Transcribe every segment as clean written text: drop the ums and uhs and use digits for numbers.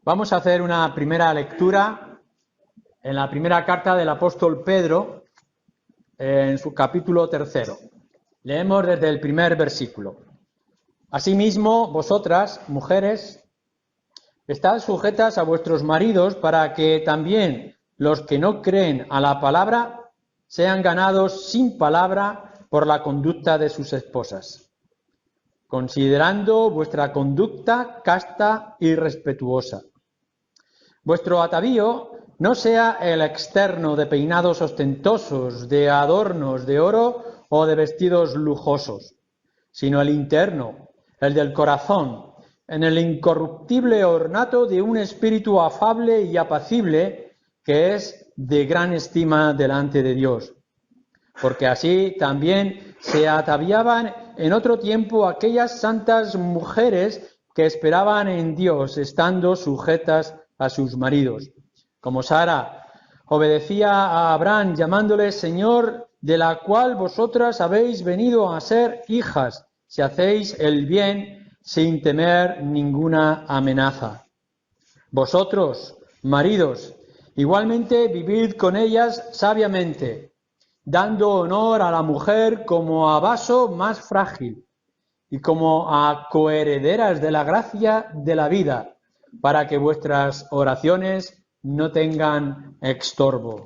Vamos a hacer una primera lectura en la primera carta del apóstol Pedro, en su capítulo 3. Leemos desde el primer versículo. Asimismo, vosotras, mujeres, estad sujetas a vuestros maridos para que también los que no creen a la palabra sean ganados sin palabra por la conducta de sus esposas, considerando vuestra conducta casta y respetuosa. Vuestro atavío no sea el externo de peinados ostentosos, de adornos de oro o de vestidos lujosos, sino el interno, el del corazón, en el incorruptible ornato de un espíritu afable y apacible que es de gran estima delante de Dios. Porque así también se ataviaban en otro tiempo aquellas santas mujeres que esperaban en Dios, estando sujetas a sus maridos, como Sara obedecía a Abraham llamándole Señor, de la cual vosotras habéis venido a ser hijas, si hacéis el bien sin temer ninguna amenaza. Vosotros, maridos, igualmente vivid con ellas sabiamente, dando honor a la mujer como a vaso más frágil y como a coherederas de la gracia de la vida, para que vuestras oraciones no tengan estorbo.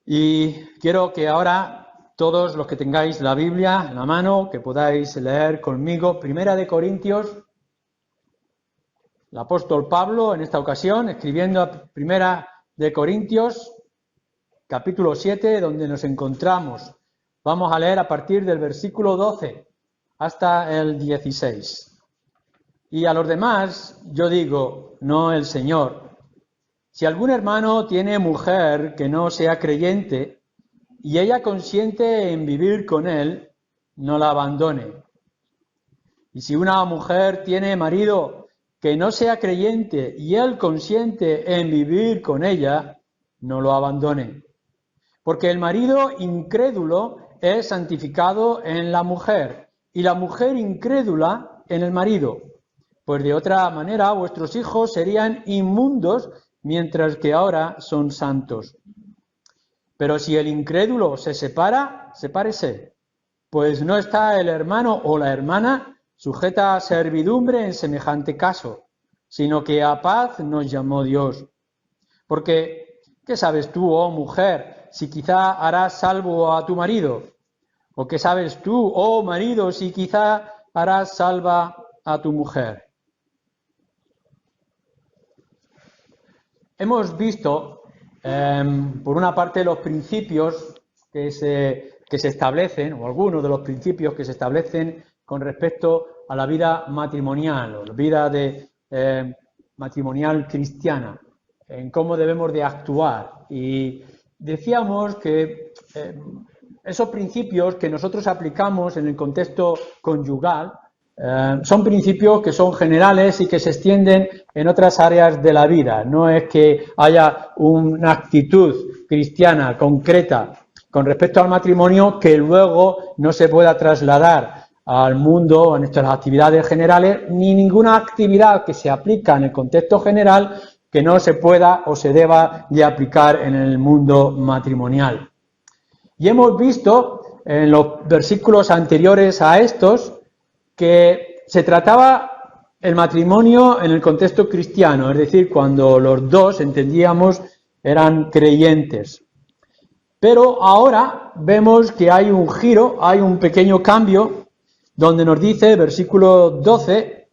Y quiero que ahora todos los que tengáis la Biblia en la mano, que podáis leer conmigo, Primera de Corintios, el apóstol Pablo en esta ocasión, escribiendo a Primera de Corintios, capítulo 7, donde nos encontramos. Vamos a leer a partir del versículo 12 hasta el 16. Y a los demás yo digo, no el Señor. Si algún hermano tiene mujer que no sea creyente y ella consiente en vivir con él, no la abandone. Y si una mujer tiene marido que no sea creyente y él consiente en vivir con ella, no lo abandone. Porque el marido incrédulo es santificado en la mujer y la mujer incrédula en el marido. Pues de otra manera vuestros hijos serían inmundos, mientras que ahora son santos. Pero si el incrédulo se separa, sepárese, pues no está el hermano o la hermana sujeta a servidumbre en semejante caso, sino que a paz nos llamó Dios. Porque, ¿qué sabes tú, oh mujer, si quizá harás salvo a tu marido? ¿O qué sabes tú, oh marido, si quizá harás salva a tu mujer? Hemos visto, por una parte, los principios que se establecen, o algunos de los principios que se establecen con respecto a la vida matrimonial, o la vida matrimonial cristiana, en cómo debemos de actuar. Y decíamos que esos principios que nosotros aplicamos en el contexto conyugal son principios que son generales y que se extienden en otras áreas de la vida. No es que haya una actitud cristiana concreta con respecto al matrimonio que luego no se pueda trasladar al mundo, a nuestras actividades generales, ni ninguna actividad que se aplica en el contexto general que no se pueda o se deba de aplicar en el mundo matrimonial. Y hemos visto en los versículos anteriores a estos que se trataba el matrimonio en el contexto cristiano, es decir, cuando los dos, entendíamos, eran creyentes. Pero ahora vemos que hay un giro, hay un pequeño cambio, donde nos dice, versículo 12,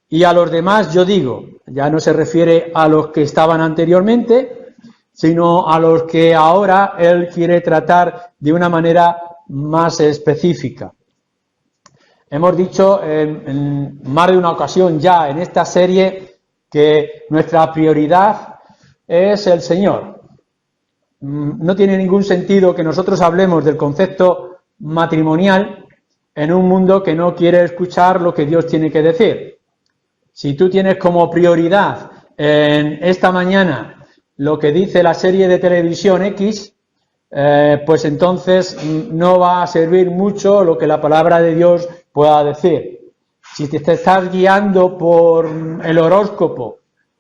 y a los demás yo digo, ya no se refiere a los que estaban anteriormente, sino a los que ahora él quiere tratar de una manera más específica. Hemos dicho en más de una ocasión ya en esta serie que nuestra prioridad es el Señor. No tiene ningún sentido que nosotros hablemos del concepto matrimonial en un mundo que no quiere escuchar lo que Dios tiene que decir. Si tú tienes como prioridad en esta mañana lo que dice la serie de televisión X, pues entonces no va a servir mucho lo que la palabra de Dios pueda decir. Si te estás guiando por el horóscopo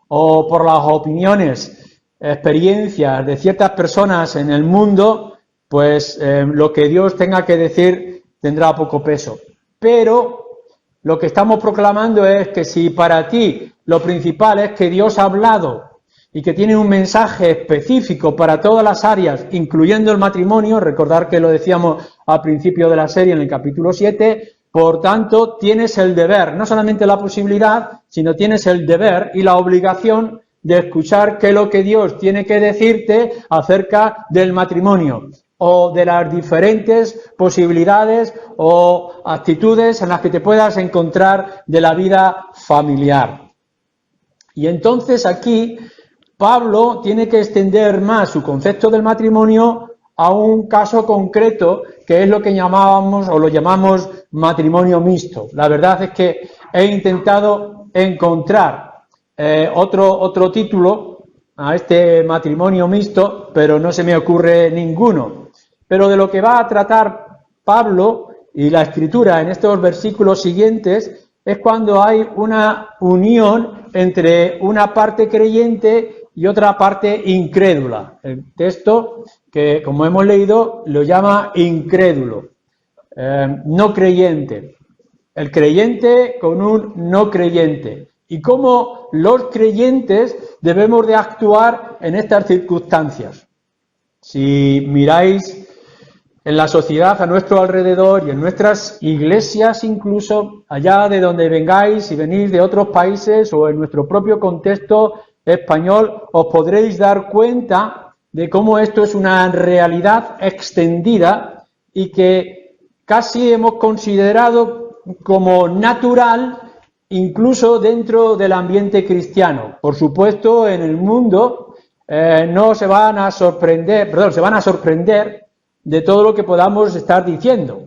o por las opiniones, experiencias de ciertas personas en el mundo, pues lo que Dios tenga que decir tendrá poco peso. Pero lo que estamos proclamando es que si para ti lo principal es que Dios ha hablado y que tiene un mensaje específico para todas las áreas, incluyendo el matrimonio, recordar que lo decíamos al principio de la serie en el capítulo 7, por tanto tienes el deber, no solamente la posibilidad, sino tienes el deber y la obligación de escuchar qué es lo que Dios tiene que decirte acerca del matrimonio o de las diferentes posibilidades o actitudes en las que te puedas encontrar de la vida familiar. Y entonces aquí Pablo tiene que extender más su concepto del matrimonio a un caso concreto que es lo que llamábamos o lo llamamos matrimonio mixto. La verdad es que he intentado encontrar otro título a este matrimonio mixto, pero no se me ocurre ninguno. Pero de lo que va a tratar Pablo y la Escritura en estos versículos siguientes es cuando hay una unión entre una parte creyente y otra parte incrédula. El texto, que como hemos leído, lo llama incrédulo, no creyente. El creyente con un no creyente. Y cómo los creyentes debemos de actuar en estas circunstancias. Si miráis en la sociedad a nuestro alrededor y en nuestras iglesias incluso, allá de donde vengáis, si venís de otros países o en nuestro propio contexto español, os podréis dar cuenta de cómo esto es una realidad extendida y que casi hemos considerado como natural incluso dentro del ambiente cristiano. Por supuesto, en el mundo se van a sorprender de todo lo que podamos estar diciendo.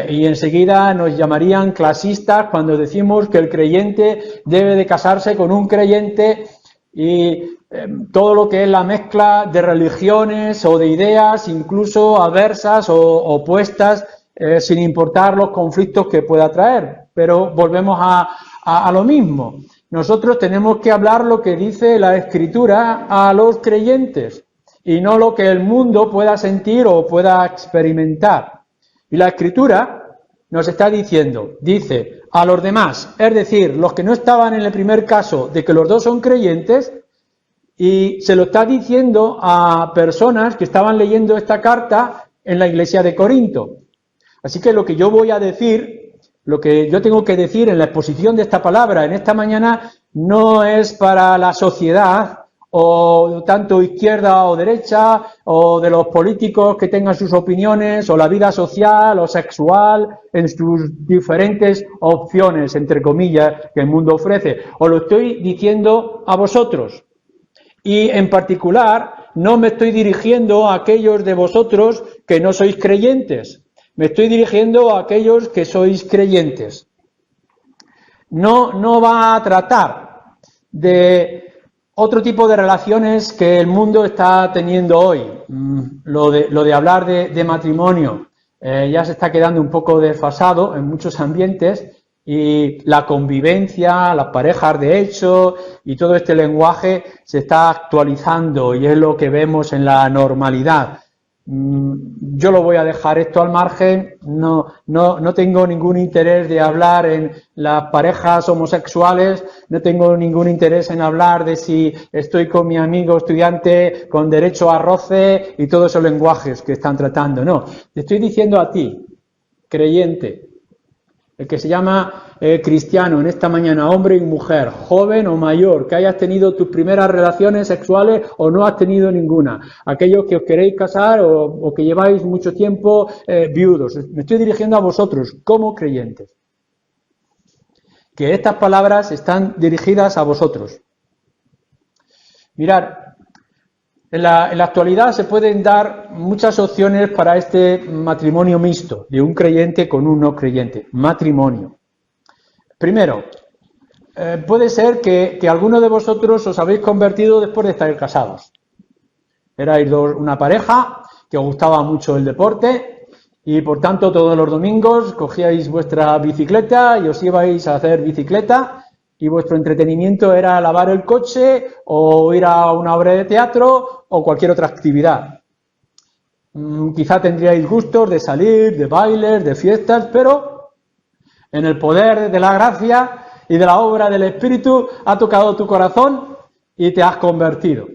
Y enseguida nos llamarían clasistas cuando decimos que el creyente debe de casarse con un creyente y todo lo que es la mezcla de religiones o de ideas, incluso adversas o opuestas, sin importar los conflictos que pueda traer. Pero volvemos a lo mismo. Nosotros tenemos que hablar lo que dice la Escritura a los creyentes y no lo que el mundo pueda sentir o pueda experimentar. Y la Escritura nos está diciendo, dice a los demás, es decir, los que no estaban en el primer caso de que los dos son creyentes, y se lo está diciendo a personas que estaban leyendo esta carta en la iglesia de Corinto. Así que lo que yo voy a decir, lo que yo tengo que decir en la exposición de esta palabra en esta mañana, no es para la sociedad, o tanto izquierda o derecha, o de los políticos que tengan sus opiniones, o la vida social o sexual, en sus diferentes opciones, entre comillas, que el mundo ofrece. Os lo estoy diciendo a vosotros. Y en particular, no me estoy dirigiendo a aquellos de vosotros que no sois creyentes. Me estoy dirigiendo a aquellos que sois creyentes. No va a tratar de otro tipo de relaciones que el mundo está teniendo hoy. Lo de hablar de matrimonio ya se está quedando un poco desfasado en muchos ambientes y la convivencia, las parejas de hecho y todo este lenguaje se está actualizando y es lo que vemos en la normalidad. Yo lo voy a dejar esto al margen, no tengo ningún interés de hablar en las parejas homosexuales, no tengo ningún interés en hablar de si estoy con mi amigo estudiante con derecho a roce y todos esos lenguajes que están tratando. No, te estoy diciendo a ti, creyente, el que se llama cristiano en esta mañana, hombre y mujer, joven o mayor, que hayas tenido tus primeras relaciones sexuales o no has tenido ninguna, aquellos que os queréis casar o que lleváis mucho tiempo viudos, me estoy dirigiendo a vosotros como creyentes. Que estas palabras están dirigidas a vosotros. Mirad, en la actualidad se pueden dar muchas opciones para este matrimonio mixto, de un creyente con un no creyente, matrimonio. Primero, puede ser que alguno de vosotros os habéis convertido después de estar casados. Erais una pareja que os gustaba mucho el deporte y por tanto todos los domingos cogíais vuestra bicicleta y os ibais a hacer bicicleta y vuestro entretenimiento era lavar el coche o ir a una obra de teatro o cualquier otra actividad. Quizá tendríais gustos de salir, de bailes, de fiestas, pero en el poder de la gracia y de la obra del Espíritu ha tocado tu corazón y te has convertido.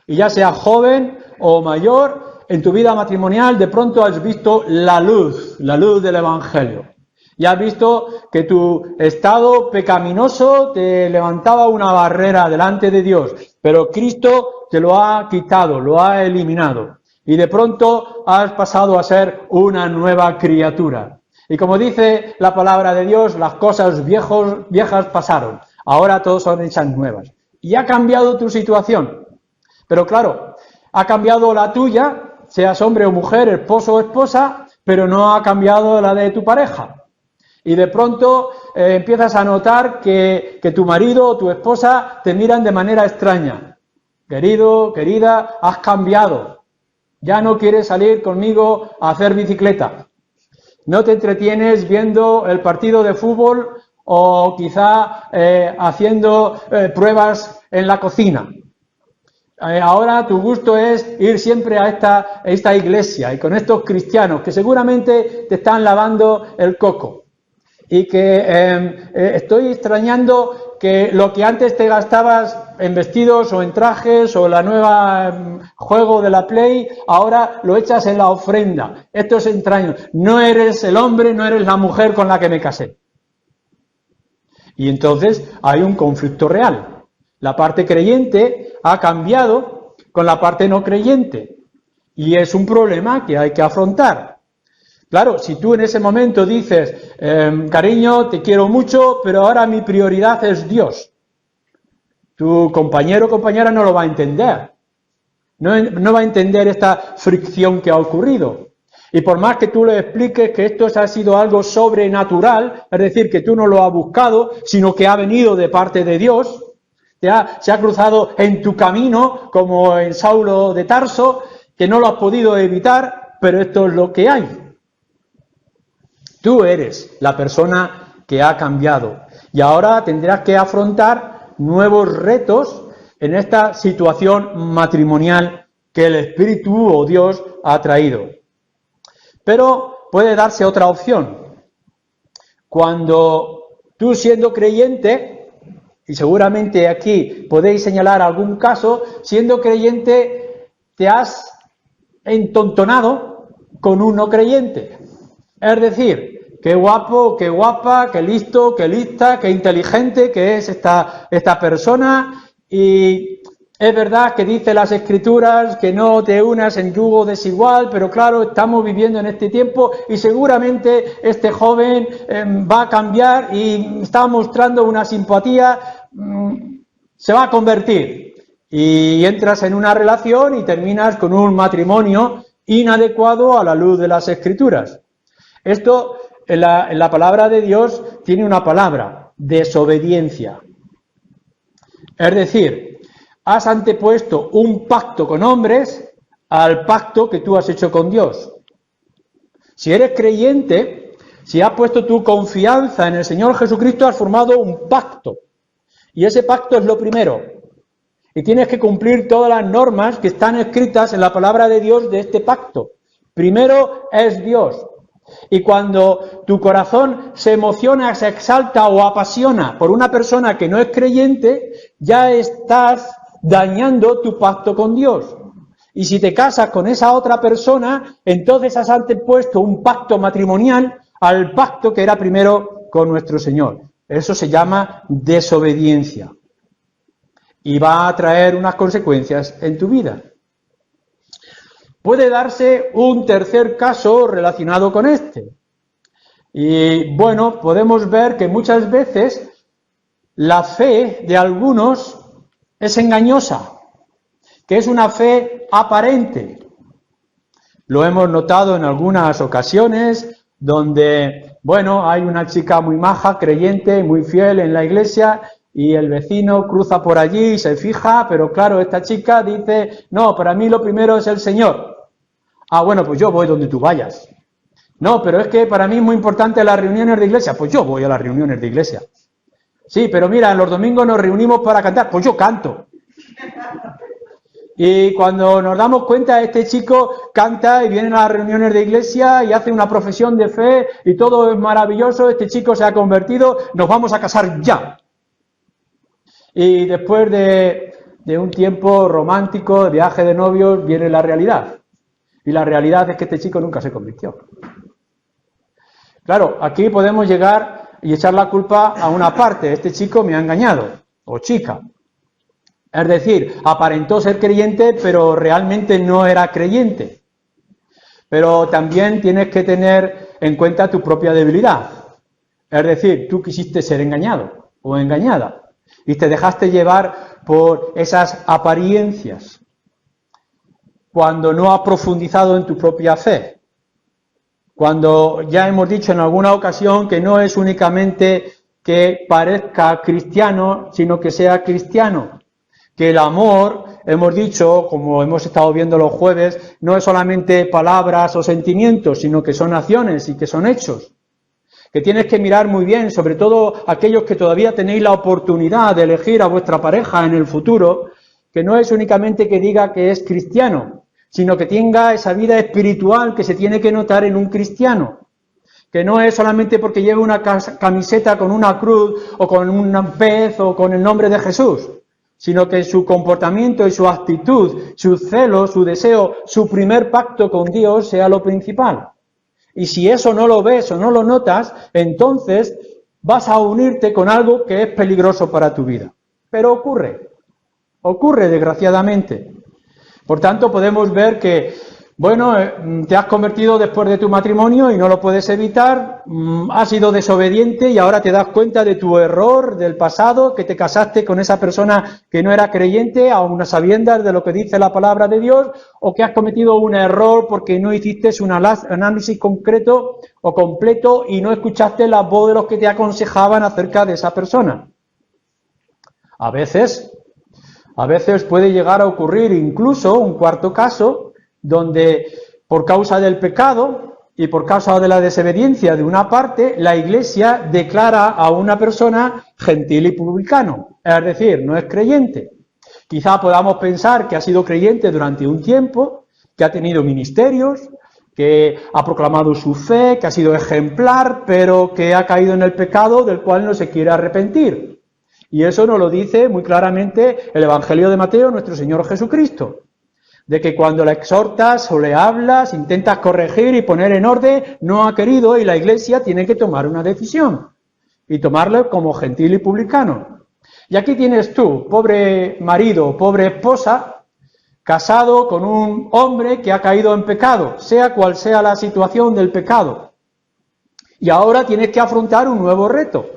Y ya seas joven o mayor, en tu vida matrimonial de pronto has visto la luz del Evangelio. Y has visto que tu estado pecaminoso te levantaba una barrera delante de Dios, pero Cristo te lo ha quitado, lo ha eliminado. Y de pronto has pasado a ser una nueva criatura. Y como dice la palabra de Dios, las cosas viejas pasaron, ahora todos son hechas nuevas. Y ha cambiado tu situación. Pero claro, ha cambiado la tuya, seas hombre o mujer, esposo o esposa, pero no ha cambiado la de tu pareja. Y de pronto empiezas a notar que tu marido o tu esposa te miran de manera extraña. Querido, querida, has cambiado. Ya no quieres salir conmigo a hacer bicicleta. No te entretienes viendo el partido de fútbol o quizá haciendo pruebas en la cocina. Ahora tu gusto es ir siempre a esta iglesia y con estos cristianos que seguramente te están lavando el coco. Y que estoy extrañando que lo que antes te gastabas en vestidos o en trajes o la nueva juego de la Play, ahora lo echas en la ofrenda. Esto es extraño. No eres el hombre, no eres la mujer con la que me casé. Y entonces hay un conflicto real. La parte creyente ha cambiado con la parte no creyente. Y es un problema que hay que afrontar. Claro, si tú en ese momento dices, cariño, te quiero mucho, pero ahora mi prioridad es Dios, tu compañero o compañera no lo va a entender. No va a entender esta fricción que ha ocurrido. Y por más que tú le expliques que esto ha sido algo sobrenatural, es decir, que tú no lo has buscado, sino que ha venido de parte de Dios, se ha cruzado en tu camino, como en Saulo de Tarso, que no lo has podido evitar, pero esto es lo que hay. Tú eres la persona que ha cambiado y ahora tendrás que afrontar nuevos retos en esta situación matrimonial que el Espíritu o Dios ha traído. Pero puede darse otra opción. Cuando tú siendo creyente, y seguramente aquí podéis señalar algún caso, siendo creyente te has entontonado con un no creyente. Es decir, qué guapo, qué guapa, qué listo, qué lista, qué inteligente que es esta persona. Y es verdad que dice las Escrituras que no te unas en yugo desigual, pero claro, estamos viviendo en este tiempo y seguramente este joven va a cambiar y está mostrando una simpatía, se va a convertir. Y entras en una relación y terminas con un matrimonio inadecuado a la luz de las Escrituras. Esto en la palabra de Dios tiene una palabra, desobediencia. Es decir, has antepuesto un pacto con hombres al pacto que tú has hecho con Dios. Si eres creyente, si has puesto tu confianza en el Señor Jesucristo, has formado un pacto. Y ese pacto es lo primero. Y tienes que cumplir todas las normas que están escritas en la palabra de Dios de este pacto. Primero es Dios. Y cuando tu corazón se emociona, se exalta o apasiona por una persona que no es creyente, ya estás dañando tu pacto con Dios. Y si te casas con esa otra persona, entonces has antepuesto un pacto matrimonial al pacto que era primero con nuestro Señor. Eso se llama desobediencia. Y va a traer unas consecuencias en tu vida. Puede darse un tercer caso relacionado con este. Y bueno, podemos ver que muchas veces la fe de algunos es engañosa, que es una fe aparente. Lo hemos notado en algunas ocasiones donde, bueno, hay una chica muy maja, creyente, muy fiel en la iglesia y el vecino cruza por allí y se fija, pero claro, esta chica dice, no, para mí lo primero es el Señor. Ah, bueno, pues yo voy donde tú vayas. No, pero es que para mí es muy importante las reuniones de iglesia. Pues yo voy a las reuniones de iglesia. Sí, pero mira, los domingos nos reunimos para cantar. Pues yo canto. Y cuando nos damos cuenta, este chico canta y viene a las reuniones de iglesia y hace una profesión de fe y todo es maravilloso, este chico se ha convertido, nos vamos a casar ya. Y después de un tiempo romántico, de viaje de novios, viene la realidad. Y la realidad es que este chico nunca se convirtió. Claro, aquí podemos llegar y echar la culpa a una parte. Este chico me ha engañado, o chica. Es decir, aparentó ser creyente, pero realmente no era creyente. Pero también tienes que tener en cuenta tu propia debilidad. Es decir, tú quisiste ser engañado o engañada y te dejaste llevar por esas apariencias cuando no has profundizado en tu propia fe. Cuando ya hemos dicho en alguna ocasión que no es únicamente que parezca cristiano, sino que sea cristiano. Que el amor, hemos dicho, como hemos estado viendo los jueves, no es solamente palabras o sentimientos, sino que son acciones y que son hechos. Que tienes que mirar muy bien, sobre todo aquellos que todavía tenéis la oportunidad de elegir a vuestra pareja en el futuro, que no es únicamente que diga que es cristiano, sino que tenga esa vida espiritual que se tiene que notar en un cristiano. Que no es solamente porque lleve una camiseta con una cruz o con un pez o con el nombre de Jesús, sino que su comportamiento y su actitud, su celo, su deseo, su primer pacto con Dios sea lo principal. Y si eso no lo ves o no lo notas, entonces vas a unirte con algo que es peligroso para tu vida. Pero ocurre desgraciadamente. Por tanto, podemos ver que, bueno, te has convertido después de tu matrimonio y no lo puedes evitar, has sido desobediente y ahora te das cuenta de tu error del pasado, que te casaste con esa persona que no era creyente, aun a sabiendas de lo que dice la palabra de Dios, o que has cometido un error porque no hiciste un análisis concreto o completo y no escuchaste la voz de los que te aconsejaban acerca de esa persona. A veces puede llegar a ocurrir incluso un cuarto caso, donde por causa del pecado y por causa de la desobediencia de una parte, la Iglesia declara a una persona gentil y publicano, es decir, no es creyente. Quizá podamos pensar que ha sido creyente durante un tiempo, que ha tenido ministerios, que ha proclamado su fe, que ha sido ejemplar, pero que ha caído en el pecado del cual no se quiere arrepentir. Y eso nos lo dice muy claramente el Evangelio de Mateo, nuestro Señor Jesucristo. De que cuando le exhortas o le hablas, intentas corregir y poner en orden, no ha querido y la Iglesia tiene que tomar una decisión. Y tomarlo como gentil y publicano. Y aquí tienes tú, pobre marido, pobre esposa, casado con un hombre que ha caído en pecado, sea cual sea la situación del pecado. Y ahora tienes que afrontar un nuevo reto.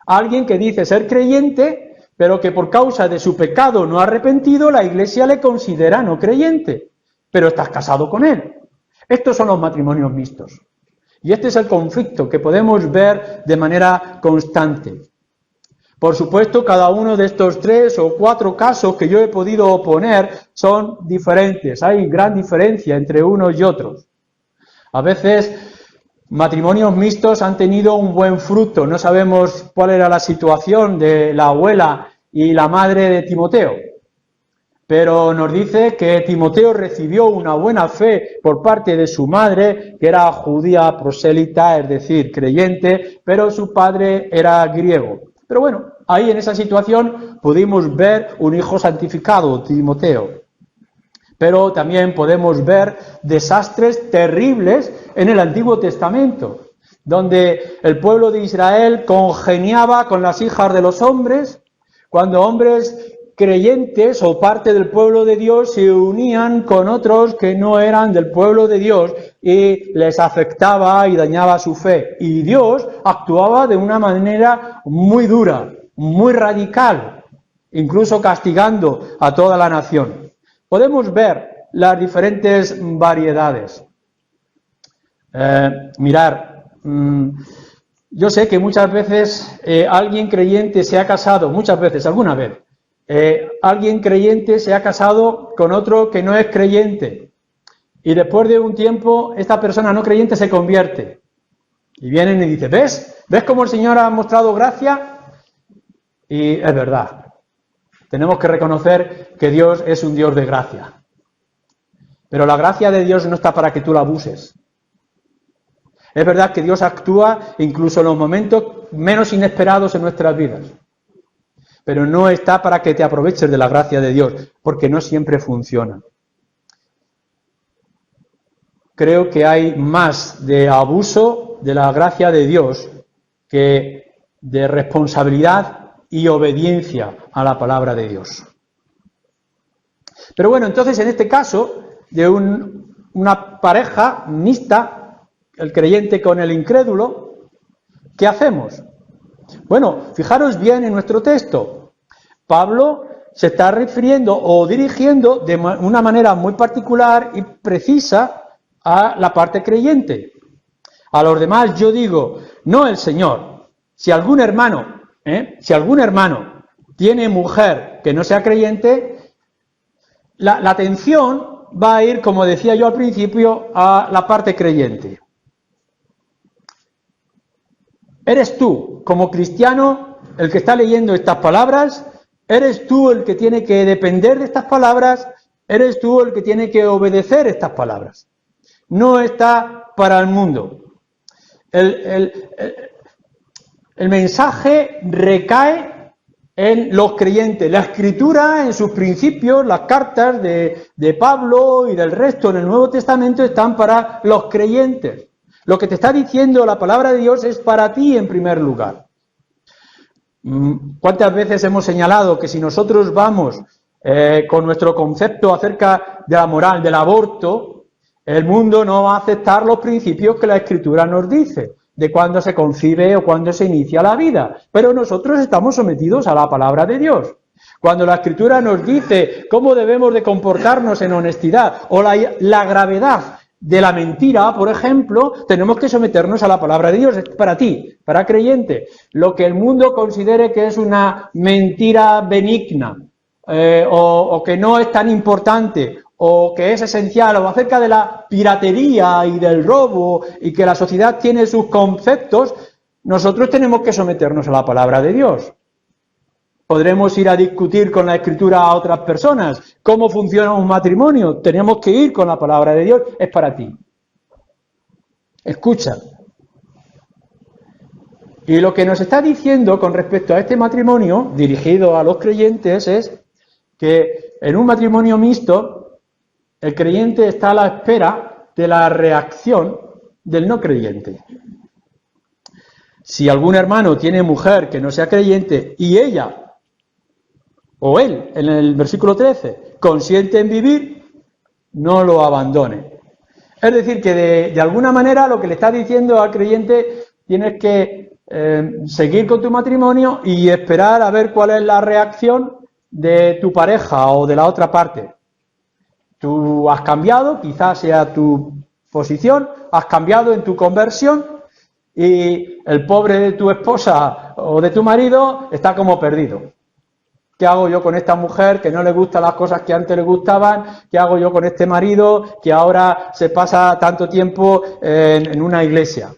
Alguien que dice ser creyente, pero que por causa de su pecado no arrepentido, la Iglesia le considera no creyente, pero estás casado con él. Estos son los matrimonios mixtos. Y este es el conflicto que podemos ver de manera constante. Por supuesto, cada uno de estos 3 o 4 casos que yo he podido poner son diferentes. Hay gran diferencia entre unos y otros. A veces matrimonios mixtos han tenido un buen fruto. No sabemos cuál era la situación de la abuela y la madre de Timoteo, pero nos dice que Timoteo recibió una buena fe por parte de su madre, que era judía prosélita, es decir, creyente, pero su padre era griego. Pero bueno, ahí en esa situación pudimos ver un hijo santificado, Timoteo. Pero también podemos ver desastres terribles en el Antiguo Testamento, donde el pueblo de Israel congeniaba con las hijas de los hombres, cuando hombres creyentes o parte del pueblo de Dios se unían con otros que no eran del pueblo de Dios y les afectaba y dañaba su fe. Y Dios actuaba de una manera muy dura, muy radical, incluso castigando a toda la nación. Podemos ver las diferentes variedades. Yo sé que muchas veces alguien creyente se ha casado, alguna vez, alguien creyente se ha casado con otro que no es creyente. Y después de un tiempo, esta persona no creyente se convierte. Y vienen y dicen, ¿ves cómo el Señor ha mostrado gracia? Y es verdad. Tenemos que reconocer que Dios es un Dios de gracia. Pero la gracia de Dios no está para que tú la abuses. Es verdad que Dios actúa incluso en los momentos menos inesperados en nuestras vidas. Pero no está para que te aproveches de la gracia de Dios, porque no siempre funciona. Creo que hay más de abuso de la gracia de Dios que de responsabilidad y obediencia a la palabra de Dios. Pero bueno, entonces en este caso de una pareja mixta, el creyente con el incrédulo, ¿qué hacemos? Bueno, fijaros bien en nuestro texto. Pablo se está refiriendo o dirigiendo de una manera muy particular y precisa a la parte creyente. A los demás yo digo, no el Señor. Si algún hermano tiene mujer que no sea creyente, la atención va a ir, como decía yo al principio, a la parte creyente. ¿Eres tú, como cristiano, el que está leyendo estas palabras? ¿Eres tú el que tiene que depender de estas palabras? ¿Eres tú el que tiene que obedecer estas palabras? No está para el mundo. El mensaje recae en los creyentes. La Escritura, en sus principios, las cartas de Pablo y del resto en el Nuevo Testamento están para los creyentes. Lo que te está diciendo la palabra de Dios es para ti en primer lugar. ¿Cuántas veces hemos señalado que si nosotros vamos con nuestro concepto acerca de la moral, del aborto, el mundo no va a aceptar los principios que la Escritura nos dice, de cuándo se concibe o cuándo se inicia la vida? Pero nosotros estamos sometidos a la palabra de Dios. Cuando la Escritura nos dice cómo debemos de comportarnos en honestidad o la gravedad de la mentira, por ejemplo, tenemos que someternos a la palabra de Dios. Es para ti, para creyente. Lo que el mundo considere que es una mentira benigna o que no es tan importante o que es esencial, o acerca de la piratería y del robo y que la sociedad tiene sus conceptos, nosotros tenemos que someternos a la palabra de Dios. Podremos ir a discutir con la Escritura a otras personas cómo funciona un matrimonio. Tenemos que ir con la palabra de Dios. Es para ti. Escucha. Y lo que nos está diciendo con respecto a este matrimonio, dirigido a los creyentes, es que en un matrimonio mixto, el creyente está a la espera de la reacción del no creyente. Si algún hermano tiene mujer que no sea creyente y ella o él, en el versículo 13, consiente en vivir, no lo abandone. Es decir, que de alguna manera lo que le está diciendo al creyente, tienes que seguir con tu matrimonio y esperar a ver cuál es la reacción de tu pareja o de la otra parte. Tú has cambiado, quizás sea tu posición, has cambiado en tu conversión y el pobre de tu esposa o de tu marido está como perdido. ¿Qué hago yo con esta mujer que no le gustan las cosas que antes le gustaban? ¿Qué hago yo con este marido que ahora se pasa tanto tiempo en una iglesia?